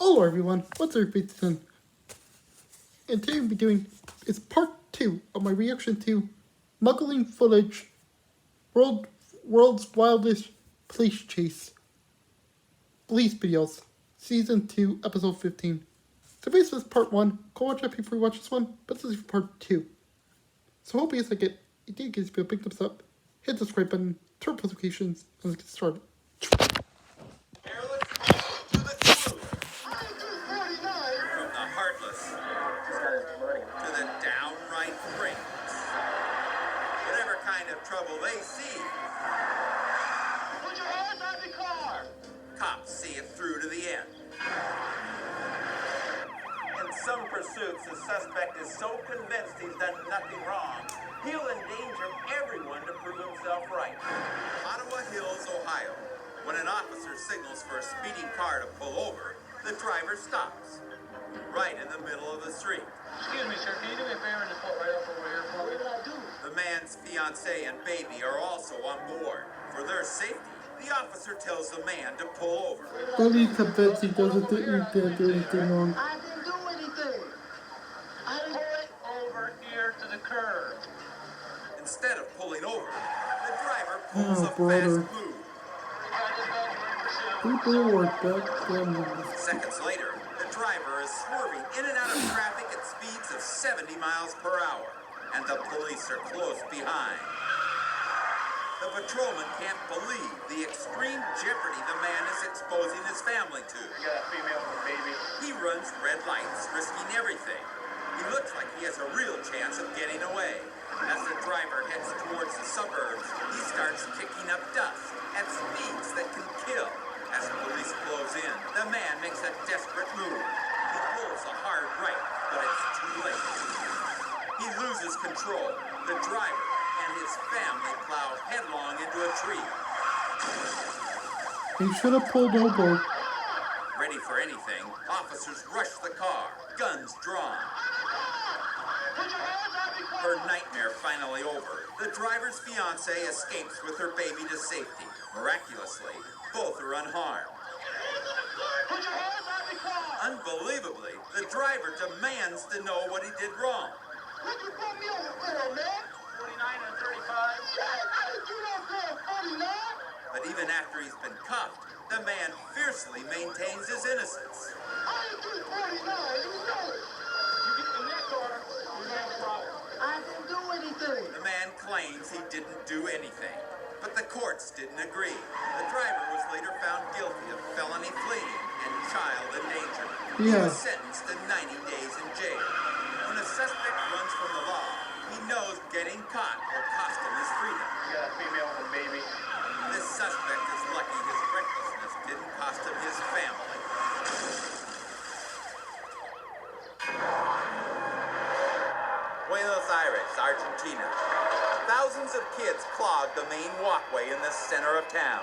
Hello everyone, what's up everyone? And today we'll be doing is part 2 of my reaction to Smuggling Footage World's Wildest Police Chase Police Videos Season 2 Episode 15. So basically this is part 1, go watch that before you watch this one, but this is part 2. So hope you guys like it. If you did, give a big thumbs up, hit the subscribe button, turn on notifications, and let's get started. To the downright brings. Whatever kind of trouble they see, put your hands on the car. Cops see it through to the end. In some pursuits, the suspect is so convinced he's done nothing wrong, he'll endanger everyone to prove himself right. Ottawa Hills, Ohio. When an officer signals for a speeding car to pull over, the driver stops. Right in the middle of the street. Excuse me, sir. Can you do me a favor and just pull right up over here for me? What did I do? The man's fiancée and baby are also on board. For their safety, the officer tells the man to pull over. Only convinced he doesn't think he did do anything wrong. I didn't do anything. I didn't pull it over here to the curb. Instead of pulling over, the driver pulls a brother. fast move. People were back then. Seconds later, the driver is swerving in and out of traffic at speeds of 70 miles per hour, and the police are close behind. The patrolman can't believe the extreme jeopardy the man is exposing his family to. You got a female with a baby. He runs red lights, risking everything. He looks like he has a real chance of getting away. As the driver heads towards the suburbs, he starts kicking up dust at speeds that can kill. As police close in, the man makes a desperate move. He pulls a hard right, but it's too late. He loses control. The driver and his family plow headlong into a tree. He should have pulled over. Ready for anything, officers rush the car, guns drawn. Put your hands on the car. Her nightmare finally over. The driver's fiancée escapes with her baby to safety. Miraculously, both are unharmed. Put your hands on the car. Unbelievably, the driver demands to know what he did wrong. What you put me over for, man? 49 and 35. Yeah, I didn't do no damn 49. But even after he's been cuffed, the man fiercely maintains his innocence. I didn't do 49. You know it. You get in that car, you have a problem. I didn't do anything. The man claims he didn't do anything, but the courts didn't agree. The driver was later found guilty of felony fleeing and child endangerment. He was sentenced to 90 days in jail. When a suspect runs from the law, he knows getting caught will cost him his freedom. You got a female with a baby. This suspect is lucky his recklessness didn't cost him his family. Buenos Aires, Argentina. Thousands of kids clog the main walkway in the center of town.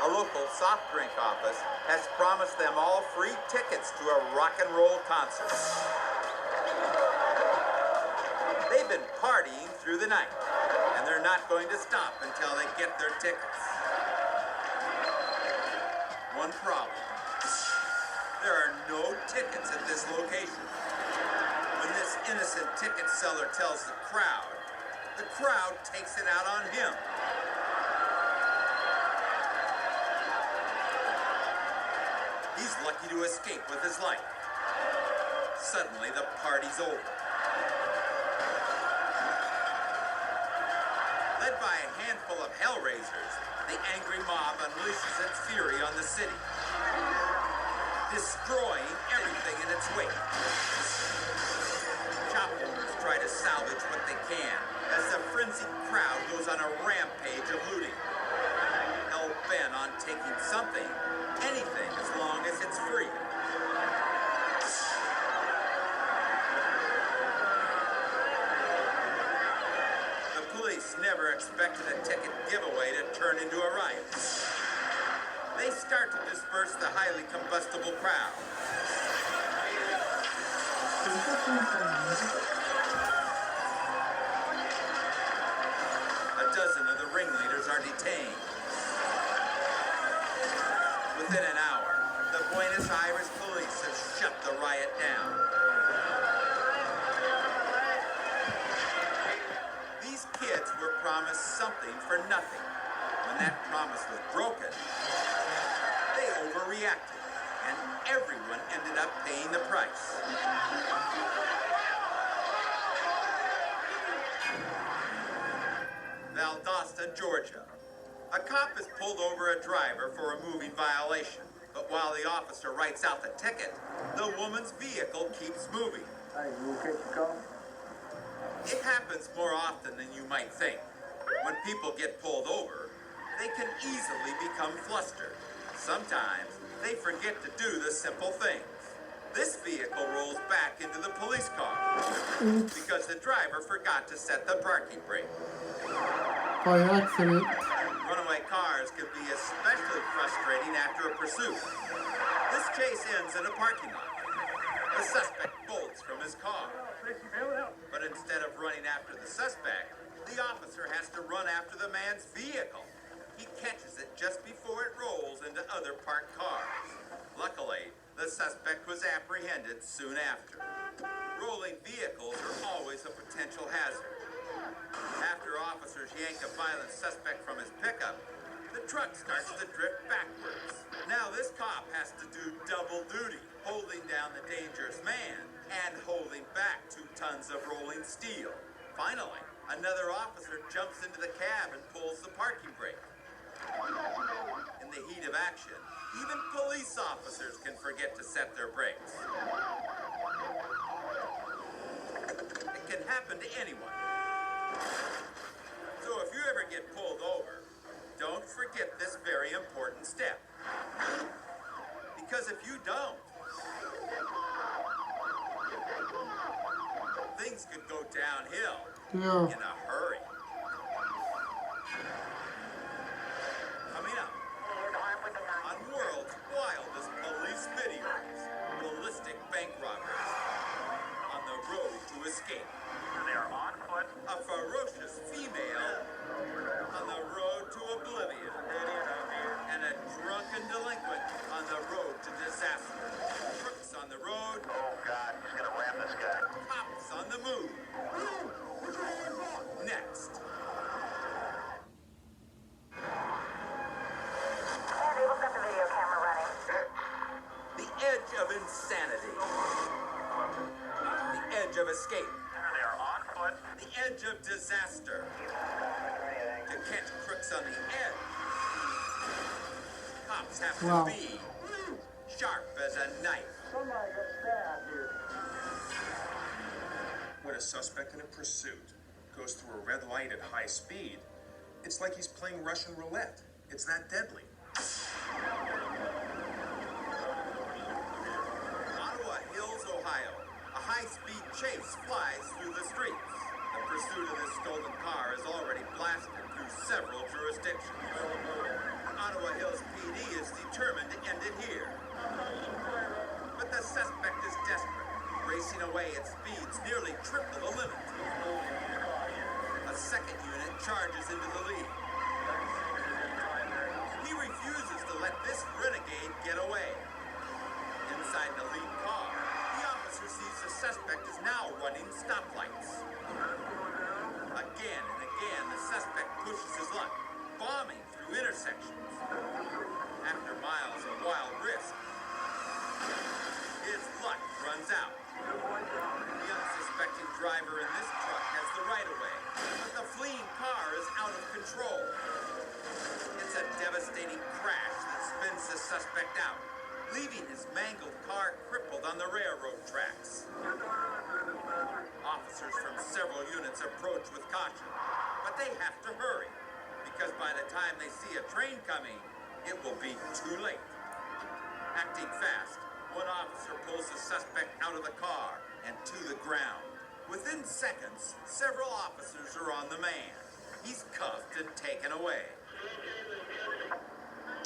A local soft drink office has promised them all free tickets to a rock and roll concert. They've been partying through the night, and they're not going to stop until they get their tickets. One problem. There are no tickets at this location. When this innocent ticket seller tells the crowd takes it out on him. He's lucky to escape with his life. Suddenly, the party's over. Led by a handful of hellraisers, the angry mob unleashes its fury on the city, destroying everything in its wake. Shop owners try to salvage what they can as the frenzied crowd goes on a rampage of looting. Hell-bent on taking something, anything as long as it's free. The police never expected a ticket giveaway to turn into a riot. They start to disperse the highly combustible crowd. A dozen of the ringleaders are detained. Within an hour, the Buenos Buenos Aires police have shut the riot down. These kids were promised something for nothing. When that promise was broken, they overreacted, and everyone ended up paying the price. Valdosta, Georgia. A cop has pulled over a driver for a moving violation, but while the officer writes out the ticket, the woman's vehicle keeps moving. Hey, you okay to go? It happens more often than you might think. When people get pulled over, they can easily become flustered. Sometimes they forget to do the simple things. This vehicle rolls back into the police car because the driver forgot to set the parking brake. By accident. Runaway cars can be especially frustrating after a pursuit. This chase ends in a parking lot. The suspect bolts from his car. But instead of running after the suspect, the officer has to run after the man's vehicle. He catches it just before it rolls into other parked cars. Luckily, the suspect was apprehended soon after. Rolling vehicles are always a potential hazard. After officers yank a violent suspect from his pickup, the truck starts to drift backwards. Now this cop has to do double duty, holding down the dangerous man and holding back 2 tons of rolling steel. Finally, another officer jumps into the cab and pulls the parking brake. In the heat of action, even police officers can forget to set their brakes. It can happen to anyone. So if you ever get pulled over, don't forget this very important step. Because if you don't, things could go downhill Yeah. in a hurry. Coming up on world's wildest police videos, ballistic bank robbers on the road to escape. They are on foot. A ferocious female on the road to oblivion. And a drunken delinquent on the road to disaster. Crooks on the road, Oh, God, he's going to ram this guy. cops on the move. Next. Andy, we've got the video camera running. The edge of insanity. The edge of escape. They are on foot. The edge of disaster. To catch crooks on the edge, cops have to Wow. be sharp as a knife. Somebody got stabbed here. When a suspect in a pursuit goes through a red light at high speed, it's like he's playing Russian roulette. It's that deadly. Ottawa Hills, Ohio. A high-speed chase flies through the streets. The pursuit of this stolen car is already blasted through several jurisdictions. Ottawa Hills PD is determined to end it here. But the suspect is desperate, racing away at speeds nearly triple the limit. A second unit charges into the lead. He refuses to let this renegade get away. Inside the lead car, the officer sees the suspect is now running stoplights. Again and again, the suspect pushes his luck, bombing through intersections. After miles of wild risk, his luck runs out. The unsuspecting driver in this truck has the right-of-way, but the fleeing car is out of control. It's a devastating crash that spins the suspect out, leaving his mangled car crippled on the railroad tracks. Officers from several units approach with caution, but they have to hurry, because by the time they see a train coming, it will be too late. Acting fast, one officer pulls the suspect out of the car and to the ground. Within seconds, several officers are on the man. He's cuffed and taken away.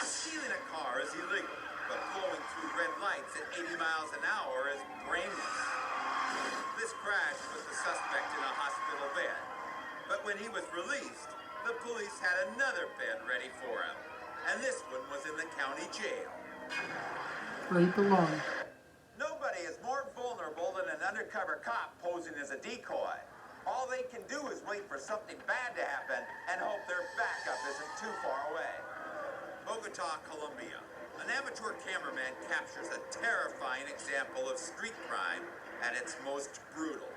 Stealing a car is illegal, but blowing through red lights at 80 miles an hour is brainless. This crash put the suspect in a hospital bed, but when he was released, the police had another bed ready for him, and this one was in the county jail. where he belongs. Nobody is more vulnerable than an undercover cop posing as a decoy. All they can do is wait for something bad to happen and hope their backup isn't too far away. Bogota, Colombia. An amateur cameraman captures a terrifying example of street crime at its most brutal.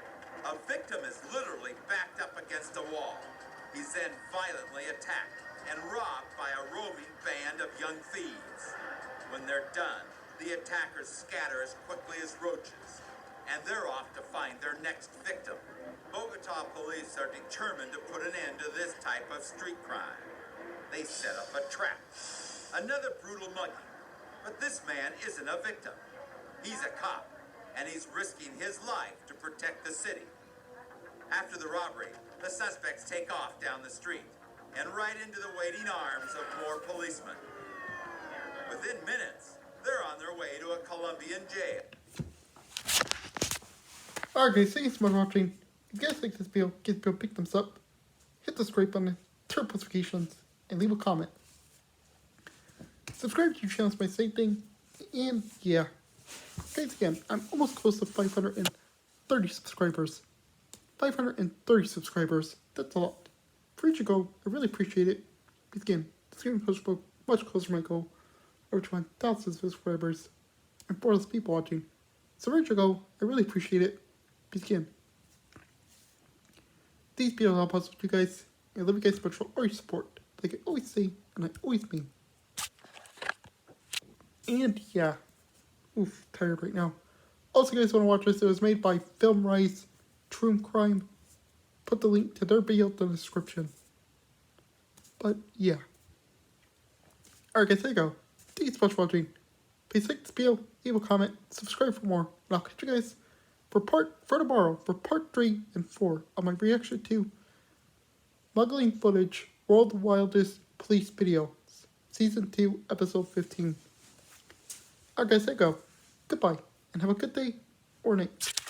A victim is literally backed up against a wall. He's then violently attacked and robbed by a roving band of young thieves. When they're done, the attackers scatter as quickly as roaches, and they're off to find their next victim. Bogota police are determined to put an end to this type of street crime. They set up a trap. Another brutal mugging. But this man isn't a victim. He's a cop, and he's risking his life to protect the city. After the robbery, the suspects take off down the street and right into the waiting arms of more policemen. Within minutes, they're on their way to a Colombian jail. Alright guys, thank you so much for watching. If you guys like this video, give this video a big thumbs up, hit the subscribe button, turn on notifications, and leave a comment. Subscribe to your channel is my same thing, and yeah. Guys, again, I'm almost close to 530 subscribers. 530 subscribers, that's a lot. For each goal, I really appreciate it. Because again, it's getting much closer to my goal, over 1,000 subscribers, and 4 less people watching. So for each goal, I really appreciate it. Because again, these videos are possible with you guys. I love you guys so much for all your support, like I always say, and I always mean. And yeah, oof, tired right now. Also, guys, want to watch this? It was made by FilmRise True Crime. Put the link to their video in the description. But yeah. Alright, guys, there you go. Thank you so much for watching. Please like this video, leave a comment, subscribe for more, and I'll catch you guys for tomorrow for part 3 and 4 of my reaction to Smuggling Footage World's Wildest Police Videos, Season 2, Episode 15. Alright guys, there you go. Goodbye, and have a good day or night.